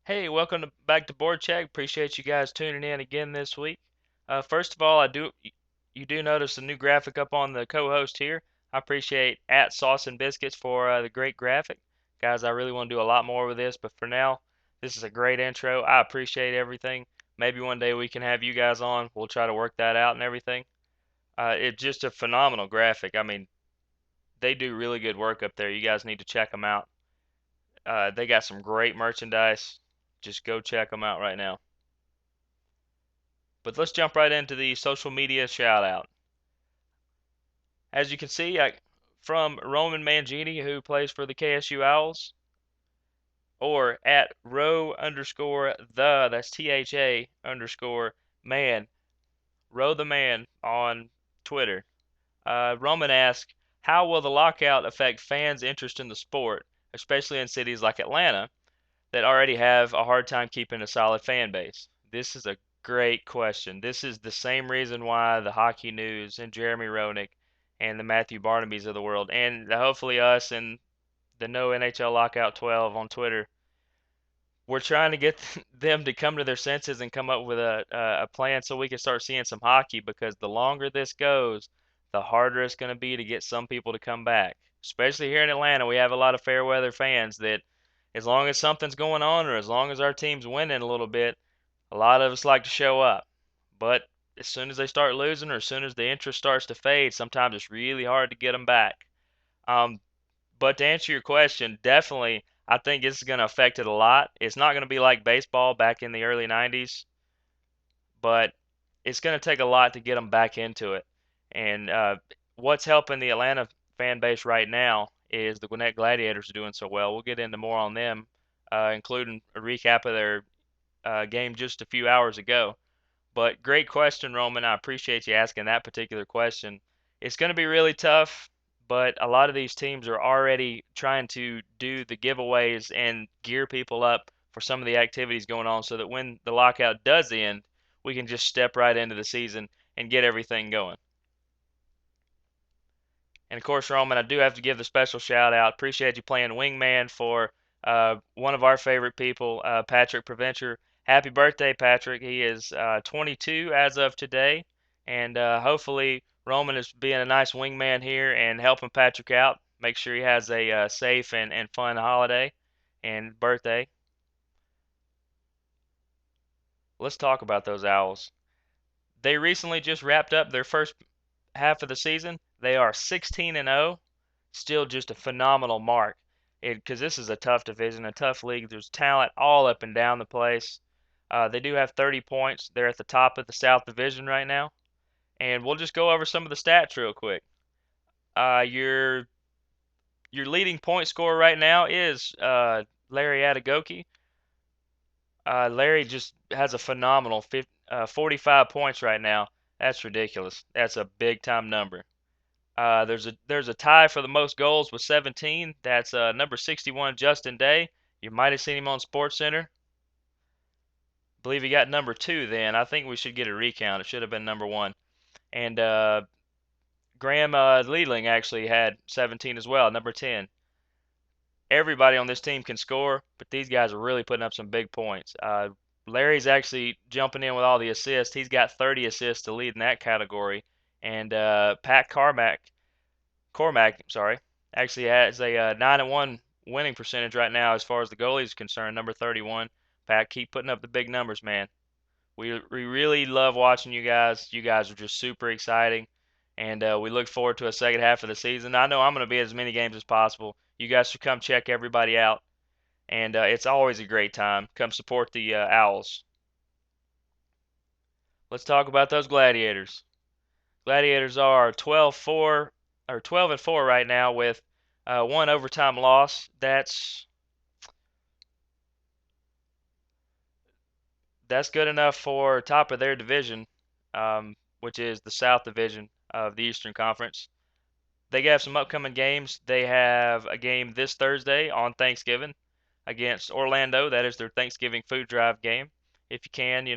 Hey, back to Board Check. Appreciate you guys tuning in again this week. First of all, you do notice a new graphic up on the co-host here. I appreciate at Sauce and Biscuits for the great graphic, guys. I really want to do a lot more with this, but for now, this is a great intro. I appreciate everything. Maybe one day we can have you guys on. We'll try to work that out and everything. It's just a phenomenal graphic. I mean, they do really good work up there. You guys need to check them out. They got some great merchandise. Just go check them out right now. But let's jump right into the social media shout out. As you can see, from Roman Mangini, who plays for the KSU Owls, or at row underscore that's THA underscore man, row the man on Twitter. Roman asks, how will the lockout affect fans' interest in the sport, especially in cities like Atlanta that already have a hard time keeping a solid fan base? This is a great question. This is the same reason why the Hockey News and Jeremy Roenick and the Matthew Barnabys of the world, and hopefully us and the No NHL Lockout 12 on Twitter, we're trying to get them to come to their senses and come up with a plan so we can start seeing some hockey, because the longer this goes, the harder it's going to be to get some people to come back. Especially here in Atlanta, we have a lot of fair weather fans that, as long as something's going on or as long as our team's winning a little bit, a lot of us like to show up. But as soon as they start losing or as soon as the interest starts to fade, sometimes it's really hard to get them back. Um, but to answer your question, definitely, I think it's going to affect it a lot. It's not going to be like baseball back in the early 90s, but it's going to take a lot to get them back into it. And what's helping the Atlanta fan base right now is the Gwinnett Gladiators are doing so well. We'll get into more on them, including a recap of their game just a few hours ago. But great question, Roman. I appreciate you asking that particular question. It's going to be really tough, but a lot of these teams are already trying to do the giveaways and gear people up for some of the activities going on so that when the lockout does end, we can just step right into the season and get everything going. And of course, Roman, I do have to give the special shout out. Appreciate you playing wingman for one of our favorite people, Patrick Preventure. Happy birthday, Patrick. He is 22 as of today. And hopefully, Roman is being a nice wingman here and helping Patrick out. Make sure he has a safe and fun holiday and birthday. Let's talk about those Owls. They recently just wrapped up their first half of the season. They are 16 and 0, still just a phenomenal mark. Because this is a tough division, a tough league. There's talent all up and down the place. They do have 30 points. They're at the top of the South Division right now. And we'll just go over some of the stats real quick. Uh, your your leading point scorer right now is Larry Atagoki. Larry just has a phenomenal 45 points right now. That's ridiculous. That's a big time number. There's a tie for the most goals with 17. That's number 61, Justin Day. You might have seen him on SportsCenter. Believe he got number two. Then I think we should get a recount. It should have been number one. And Graham Leadling actually had 17 as well, number 10. Everybody on this team can score, but these guys are really putting up some big points. Larry's actually jumping in with all the assists. He's got 30 assists to lead in that category. And Pat Cormac, sorry, actually has a 9-1 winning percentage right now as far as the goalie is concerned, number 31. Pat, keep putting up the big numbers, man. We really love watching you guys. You guys are just super exciting, and we look forward to a second half of the season. I know I'm going to be at as many games as possible. You guys should come check everybody out, and it's always a great time. Come support the Owls. Let's talk about those Gladiators. Gladiators are 12-4 or 12 and 4 right now with one overtime loss. That's good enough for top of their division, which is the South Division of the Eastern Conference. They have some upcoming games. They have a game this Thursday on Thanksgiving against Orlando. That is their Thanksgiving food drive game. If you can,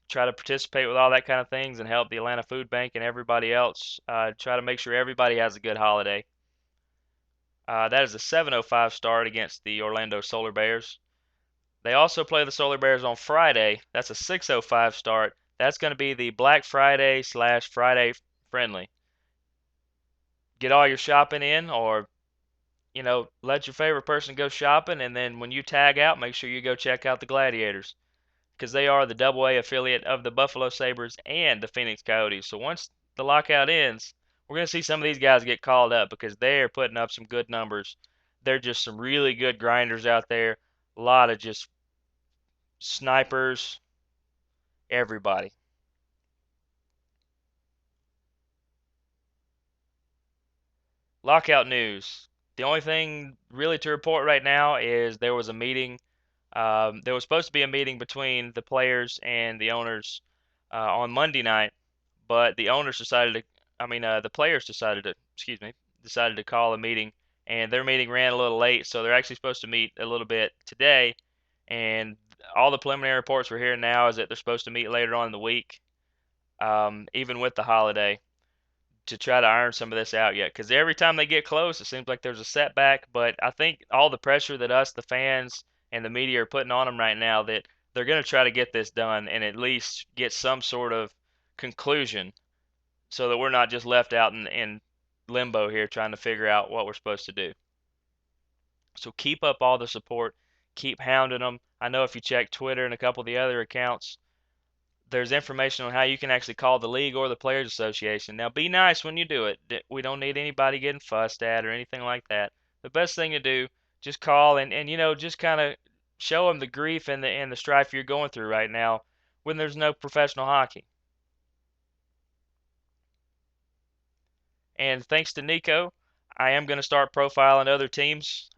try to participate with all that kind of things and help the Atlanta Food Bank and everybody else. Try to make sure everybody has a good holiday. That is a 7:05 start against the Orlando Solar Bears. They also play the Solar Bears on Friday. That's a 6:05 start. That's going to be the Black Friday slash Friday friendly. Get all your shopping in, or let your favorite person go shopping, and then when you tag out, make sure you go check out the Gladiators because they are the Double A affiliate of the Buffalo Sabres and the Phoenix Coyotes. So once the lockout ends, we're going to see some of these guys get called up because they're putting up some good numbers. They're just some really good grinders out there. A lot of just snipers, everybody. Lockout news. The only thing really to report right now is there was a meeting. There was supposed to be a meeting between the players and the owners on Monday night, but the owners decided to, the players decided to, excuse me, decided to call a meeting, and their meeting ran a little late, so they're actually supposed to meet a little bit today, and all the preliminary reports we're hearing now is that they're supposed to meet later on in the week, even with the holiday, to try to iron some of this out yet. Because every time they get close, it seems like there's a setback. But I think all the pressure that us, the fans, and the media are putting on them right now, that they're going to try to get this done and at least get some sort of conclusion so that we're not just left out in limbo here trying to figure out what we're supposed to do. So keep up all the support, keep hounding them. I know if you check Twitter and a couple of the other accounts, there's information on how you can actually call the league or the players association. Now be nice when you do it. We don't need anybody getting fussed at or anything like that. The best thing to do, just call and just kind of show them the grief and the strife you're going through right now when there's no professional hockey. And thanks to Nico, I am going to start profiling other teams.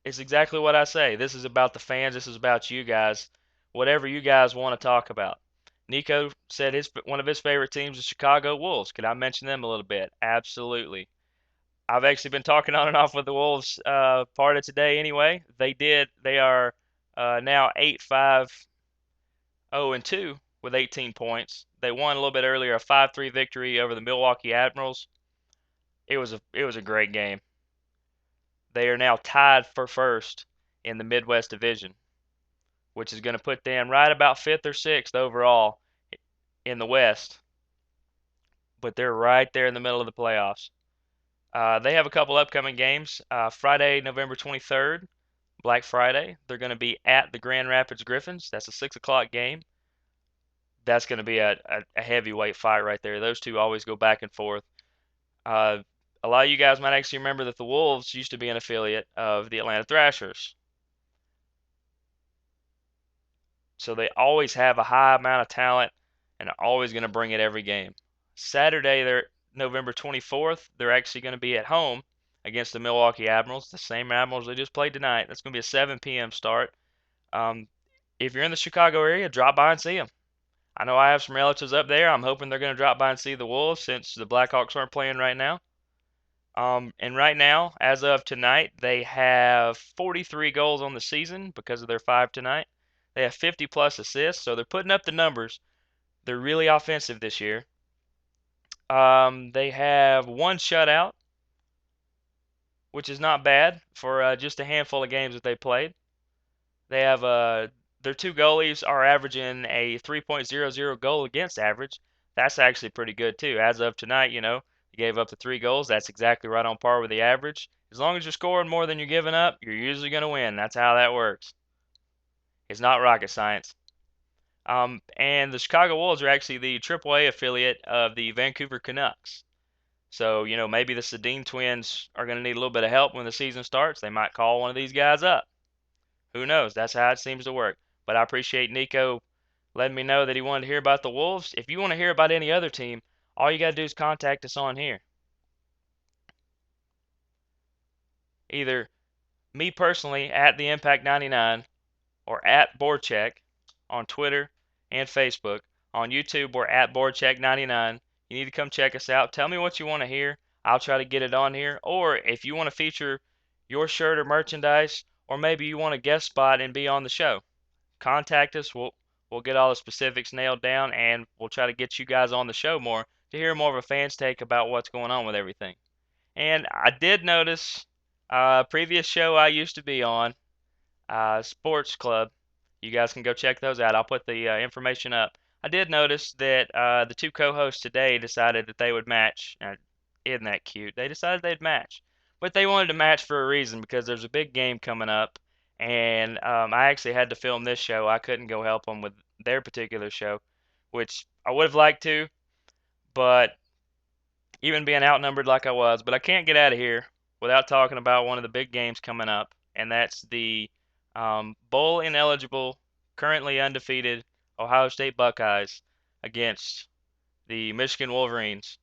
It's exactly what I say. This is about the fans. This is about you guys. Whatever you guys want to talk about. Nico said one of his favorite teams is Chicago Wolves. Could I mention them a little bit? Absolutely. I've actually been talking on and off with the Wolves part of today anyway. They are now 8-5-0-2 with 18 points. They won a little bit earlier, a 5-3 victory over the Milwaukee Admirals. It was a great game. They are now tied for first in the Midwest Division, which is going to put them right about fifth or sixth overall in the West. But they're right there in the middle of the playoffs. They have a couple upcoming games. Friday, November 23rd, Black Friday, they're going to be at the Grand Rapids Griffins. That's a 6 o'clock game. That's going to be a heavyweight fight right there. Those two always go back and forth. Uh, a lot of you guys might actually remember that the Wolves used to be an affiliate of the Atlanta Thrashers. So they always have a high amount of talent and are always going to bring it every game. Saturday, they're November 24th. They're actually going to be at home against the Milwaukee Admirals, the same Admirals they just played tonight. That's going to be a 7 p.m. start. Um, if you're in the Chicago area, drop by and see them. I know I have some relatives up there. I'm hoping they're going to drop by and see the Wolves since the Blackhawks aren't playing right now. And right now, as of tonight, they have 43 goals on the season because of their 5 tonight. They have 50 plus assists, so they're putting up the numbers. They're really offensive this year. They have one shutout, which is not bad for just a handful of games that they played. They have their two goalies are averaging a 3.00 goal against average. That's actually pretty good too. As of tonight, you gave up the 3 goals. That's exactly right on par with the average. As long as you're scoring more than you're giving up, you're usually going to win. That's how that works. It's not rocket science. And the Chicago Wolves are actually the AAA affiliate of the Vancouver Canucks. So, maybe the Sedin twins are going to need a little bit of help when the season starts. They might call one of these guys up. Who knows? That's how it seems to work. But I appreciate Nico letting me know that he wanted to hear about the Wolves. If you want to hear about any other team, all you got to do is contact us on here. Either me personally at the Impact 99 or at BoardCheck on Twitter and Facebook. On YouTube, we're at BoardCheck99. You need to come check us out. Tell me what you want to hear. I'll try to get it on here. Or if you want to feature your shirt or merchandise, or maybe you want a guest spot and be on the show, contact us. We'll get all the specifics nailed down, and we'll try to get you guys on the show more to hear more of a fan's take about what's going on with everything. And I did notice previous show I used to be on, Sports Club. You guys can go check those out. I'll put the information up. I did notice that the two co-hosts today decided that they would match. Isn't that cute? They decided they'd match, but they wanted to match for a reason because there's a big game coming up, and I actually had to film this show. I couldn't go help them with their particular show, which I would have liked to, but even being outnumbered like I was, but I can't get out of here without talking about one of the big games coming up, and that's the bowl ineligible, currently undefeated Ohio State Buckeyes against the Michigan Wolverines.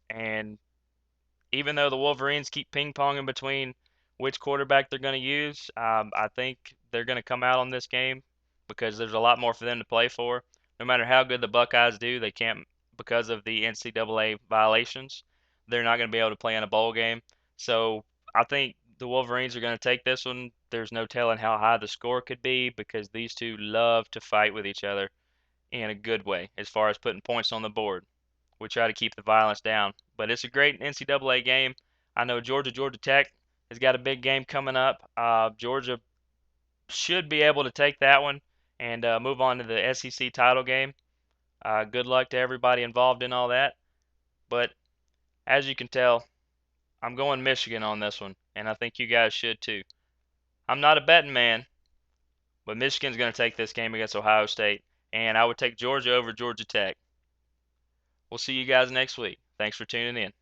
And even though the Wolverines keep ping ponging between which quarterback they're going to use, I think they're going to come out on this game because there's a lot more for them to play for. No matter how good the Buckeyes do, they can't, because of the NCAA violations, they're not going to be able to play in a bowl game. So I think the Wolverines are going to take this one. There's no telling how high the score could be because these two love to fight with each other in a good way as far as putting points on the board. We try to keep the violence down. But it's a great NCAA game. I know Georgia Tech has got a big game coming up. Georgia should be able to take that one and move on to the SEC title game. Good luck to everybody involved in all that. But as you can tell, I'm going Michigan on this one, and I think you guys should too. I'm not a betting man, but Michigan's going to take this game against Ohio State, and I would take Georgia over Georgia Tech. We'll see you guys next week. Thanks for tuning in.